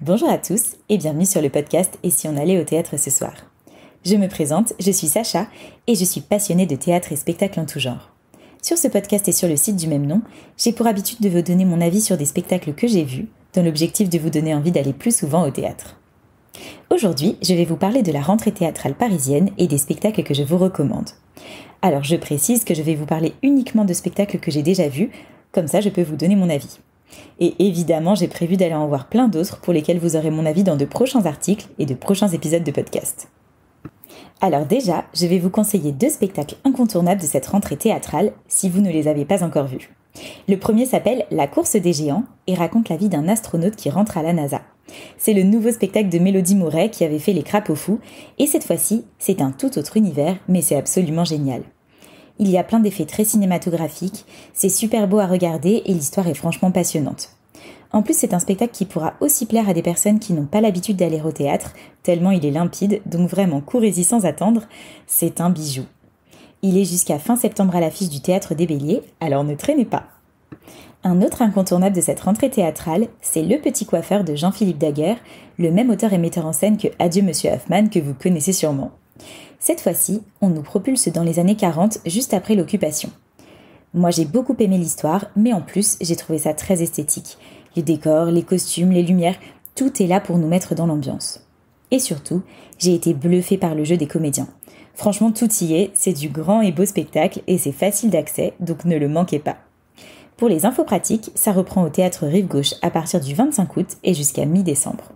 Bonjour à tous et bienvenue sur le podcast « Et si on allait au théâtre ce soir ?» Je me présente, je suis Sacha et je suis passionnée de théâtre et spectacles en tout genre. Sur ce podcast et sur le site du même nom, j'ai pour habitude de vous donner mon avis sur des spectacles que j'ai vus, dans l'objectif de vous donner envie d'aller plus souvent au théâtre. Aujourd'hui, je vais vous parler de la rentrée théâtrale parisienne et des spectacles que je vous recommande. Alors je précise que je vais vous parler uniquement de spectacles que j'ai déjà vus, comme ça je peux vous donner mon avis. Et évidemment, j'ai prévu d'aller en voir plein d'autres pour lesquels vous aurez mon avis dans de prochains articles et de prochains épisodes de podcast. Alors déjà, je vais vous conseiller 2 spectacles incontournables de cette rentrée théâtrale si vous ne les avez pas encore vus. Le premier s'appelle La course des géants et raconte la vie d'un astronaute qui rentre à la NASA. C'est le nouveau spectacle de Mélodie Mouret qui avait fait Les Crapauds Fous et cette fois-ci, c'est un tout autre univers, mais c'est absolument génial. Il y a plein d'effets très cinématographiques, c'est super beau à regarder et l'histoire est franchement passionnante. En plus, c'est un spectacle qui pourra aussi plaire à des personnes qui n'ont pas l'habitude d'aller au théâtre, tellement il est limpide, donc vraiment courez-y sans attendre, c'est un bijou. Il est jusqu'à fin septembre à l'affiche du Théâtre des Béliers, alors ne traînez pas. Un autre incontournable de cette rentrée théâtrale, c'est Le Petit Coiffeur de Jean-Philippe Daguerre, le même auteur et metteur en scène que Adieu Monsieur Hoffmann que vous connaissez sûrement. Cette fois-ci, on nous propulse dans les années 40, juste après l'occupation. Moi j'ai beaucoup aimé l'histoire, mais en plus j'ai trouvé ça très esthétique. Les décors, les costumes, les lumières, tout est là pour nous mettre dans l'ambiance. Et surtout, j'ai été bluffée par le jeu des comédiens. Franchement tout y est, c'est du grand et beau spectacle et c'est facile d'accès, donc ne le manquez pas. Pour les infos pratiques, ça reprend au Théâtre Rive-Gauche à partir du 25 août et jusqu'à mi-décembre.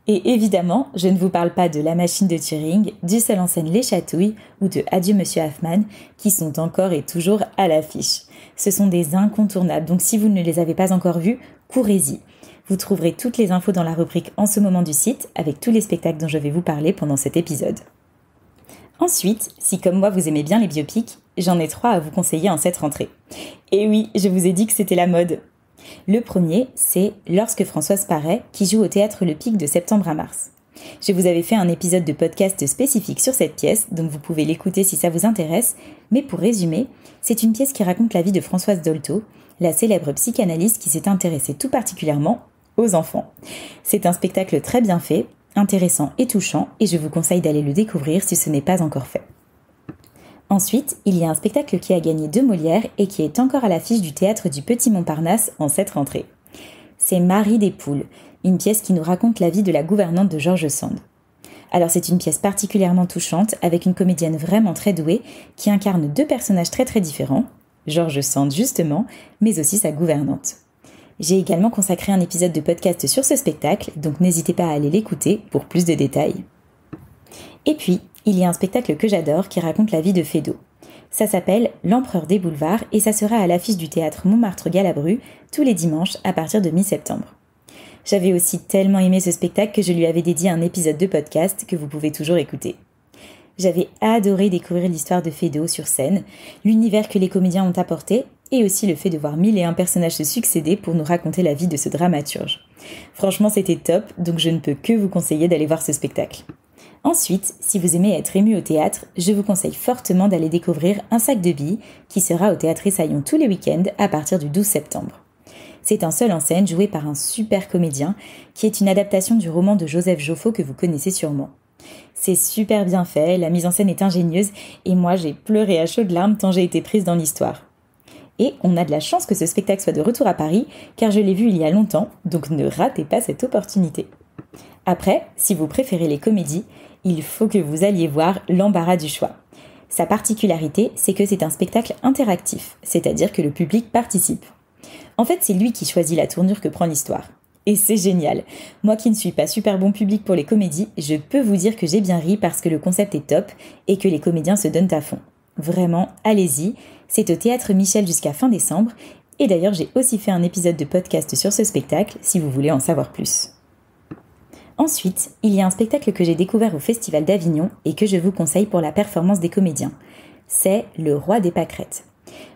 Et évidemment, je ne vous parle pas de La Machine de Turing, du seul en scène Les Chatouilles ou de Adieu Monsieur Hoffmann, qui sont encore et toujours à l'affiche. Ce sont des incontournables, donc si vous ne les avez pas encore vus, courez-y. Vous trouverez toutes les infos dans la rubrique En ce moment du site, avec tous les spectacles dont je vais vous parler pendant cet épisode. Ensuite, si comme moi vous aimez bien les biopics, j'en ai 3 à vous conseiller en cette rentrée. Et oui, je vous ai dit que c'était la mode. Le premier, c'est Lorsque Françoise paraît, qui joue au théâtre Le Pic de septembre à mars. Je vous avais fait un épisode de podcast spécifique sur cette pièce, donc vous pouvez l'écouter si ça vous intéresse, mais pour résumer, c'est une pièce qui raconte la vie de Françoise Dolto, la célèbre psychanalyste qui s'est intéressée tout particulièrement aux enfants. C'est un spectacle très bien fait, intéressant et touchant, et je vous conseille d'aller le découvrir si ce n'est pas encore fait. Ensuite, il y a un spectacle qui a gagné 2 Molières et qui est encore à l'affiche du Théâtre du Petit Montparnasse en cette rentrée. C'est Marie des Poules, une pièce qui nous raconte la vie de la gouvernante de George Sand. Alors c'est une pièce particulièrement touchante avec une comédienne vraiment très douée qui incarne 2 personnages très très différents, George Sand justement, mais aussi sa gouvernante. J'ai également consacré un épisode de podcast sur ce spectacle, donc n'hésitez pas à aller l'écouter pour plus de détails. Et puis, il y a un spectacle que j'adore qui raconte la vie de Feydeau. Ça s'appelle L'Empereur des Boulevards et ça sera à l'affiche du théâtre Montmartre-Galabru tous les dimanches à partir de mi-septembre. J'avais aussi tellement aimé ce spectacle que je lui avais dédié un épisode de podcast que vous pouvez toujours écouter. J'avais adoré découvrir l'histoire de Feydeau sur scène, l'univers que les comédiens ont apporté et aussi le fait de voir 1001 personnages se succéder pour nous raconter la vie de ce dramaturge. Franchement, c'était top, donc je ne peux que vous conseiller d'aller voir ce spectacle. Ensuite, si vous aimez être ému au théâtre, je vous conseille fortement d'aller découvrir Un sac de billes qui sera au Théâtre Essaillon tous les week-ends à partir du 12 septembre. C'est un seul en scène joué par un super comédien qui est une adaptation du roman de Joseph Joffo que vous connaissez sûrement. C'est super bien fait, la mise en scène est ingénieuse et moi j'ai pleuré à chaudes larmes tant j'ai été prise dans l'histoire. Et on a de la chance que ce spectacle soit de retour à Paris car je l'ai vu il y a longtemps, donc ne ratez pas cette opportunité. Après, si vous préférez les comédies, il faut que vous alliez voir L'Embarras du choix. Sa particularité, c'est que c'est un spectacle interactif, c'est-à-dire que le public participe. En fait, c'est lui qui choisit la tournure que prend l'histoire. Et c'est génial. Moi qui ne suis pas super bon public pour les comédies, je peux vous dire que j'ai bien ri parce que le concept est top et que les comédiens se donnent à fond. Vraiment, allez-y, c'est au Théâtre Michel jusqu'à fin décembre, et d'ailleurs j'ai aussi fait un épisode de podcast sur ce spectacle si vous voulez en savoir plus. Ensuite, il y a un spectacle que j'ai découvert au Festival d'Avignon et que je vous conseille pour la performance des comédiens. C'est Le Roi des Pâquerettes.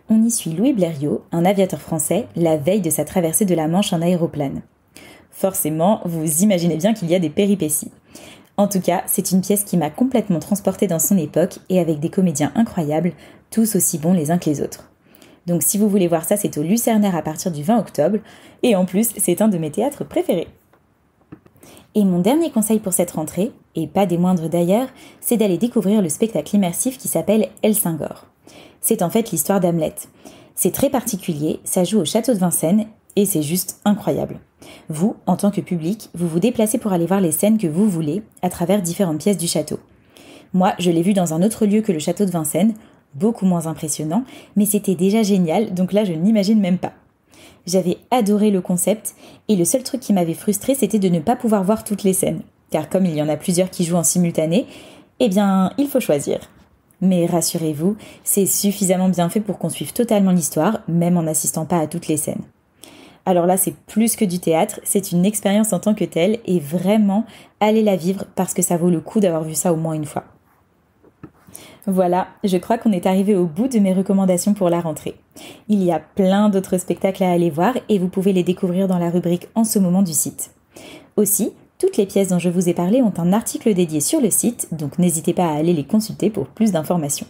On y suit Louis Blériot, un aviateur français, la veille de sa traversée de la Manche en aéroplane. Forcément, vous imaginez bien qu'il y a des péripéties. En tout cas, c'est une pièce qui m'a complètement transportée dans son époque et avec des comédiens incroyables, tous aussi bons les uns que les autres. Donc si vous voulez voir ça, c'est au Lucernaire à partir du 20 octobre, et en plus, c'est un de mes théâtres préférés. Et mon dernier conseil pour cette rentrée, et pas des moindres d'ailleurs, c'est d'aller découvrir le spectacle immersif qui s'appelle Elsingor. C'est en fait l'histoire d'Hamlet. C'est très particulier, ça joue au château de Vincennes, et c'est juste incroyable. Vous, en tant que public, vous vous déplacez pour aller voir les scènes que vous voulez, à travers différentes pièces du château. Moi, je l'ai vu dans un autre lieu que le château de Vincennes, beaucoup moins impressionnant, mais c'était déjà génial, donc là je ne l'imagine même pas. J'avais adoré le concept, et le seul truc qui m'avait frustrée, c'était de ne pas pouvoir voir toutes les scènes. Car comme il y en a plusieurs qui jouent en simultané, eh bien, il faut choisir. Mais rassurez-vous, c'est suffisamment bien fait pour qu'on suive totalement l'histoire, même en n'assistant pas à toutes les scènes. Alors là, c'est plus que du théâtre, c'est une expérience en tant que telle, et vraiment, allez la vivre parce que ça vaut le coup d'avoir vu ça au moins une fois. Voilà, je crois qu'on est arrivé au bout de mes recommandations pour la rentrée. Il y a plein d'autres spectacles à aller voir et vous pouvez les découvrir dans la rubrique En ce moment du site. Aussi, toutes les pièces dont je vous ai parlé ont un article dédié sur le site, donc n'hésitez pas à aller les consulter pour plus d'informations.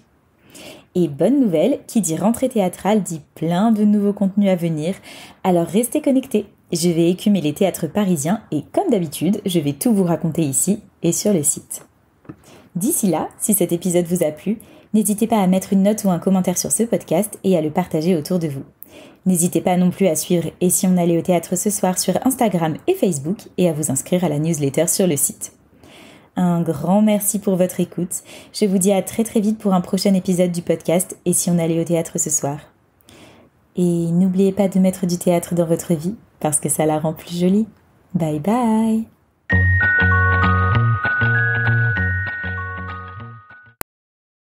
Et bonne nouvelle, qui dit rentrée théâtrale dit plein de nouveaux contenus à venir, alors restez connectés. Je vais écumer les théâtres parisiens et comme d'habitude, je vais tout vous raconter ici et sur le site. D'ici là, si cet épisode vous a plu, n'hésitez pas à mettre une note ou un commentaire sur ce podcast et à le partager autour de vous. N'hésitez pas non plus à suivre Et si on allait au théâtre ce soir sur Instagram et Facebook et à vous inscrire à la newsletter sur le site. Un grand merci pour votre écoute. Je vous dis à très très vite pour un prochain épisode du podcast Et si on allait au théâtre ce soir. Et n'oubliez pas de mettre du théâtre dans votre vie parce que ça la rend plus jolie. Bye bye!